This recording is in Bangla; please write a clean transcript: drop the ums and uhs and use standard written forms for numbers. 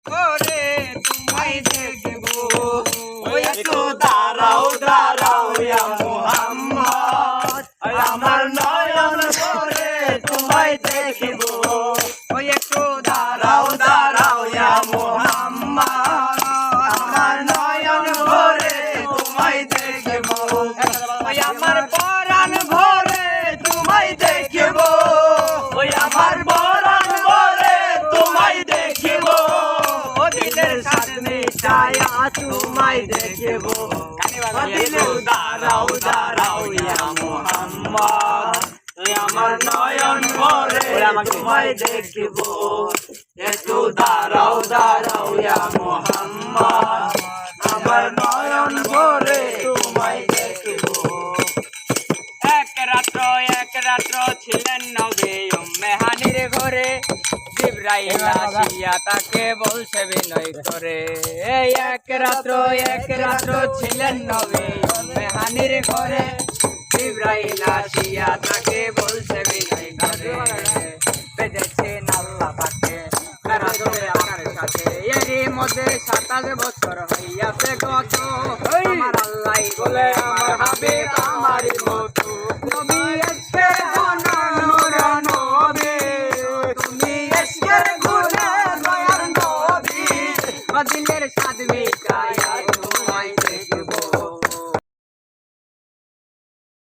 করে তোমায় দেখবো। ওই একটু দাঁড়াও দাঁড়াও ইয়া মুহাম্মদ, আমার নয়ন ভরে তোমায় দেখব। ওই একটু দাঁড়াও দাঁড়াও ইয়া মুহাম্মদ, আমার নয়ন ভরে তোমায় দেখব। ওই আমার পরাণ ভরে তোমায় দেখব, ওই আমার পরাণ ভরে তোমায় দেখব। ও দিলের সাথে মিটায়া তোমায় দেখব। দাঁড়াও দাঁড়াও ইয়া মুহাম্মদ, তুই আমার নয়ন ভরে তোমায় দেখব। একটু দাঁড়াও দাঁড়াও ইয়া মুহাম্মদ, আমার নয়ন ভরে তোমায় দেখব। এক রাত্র ছিলেন নবী উম্মে হানির ঘরে, জিবরাইল আসিয়া তাকে বলছে বিনয় করে। এই এক রাত্র ছিলেন নবী উম্মে হানির ঘরে, জিবরাইল আসিয়া তাকে বলছে বিনয় করে। বেঁধেছেন আল্লাহ পাকে ফেরাদে আমার সাথে, এরই মধ্যে 27 বছর হইয়াছে গত। আমার আল্লাহ বলে আমার হাবিব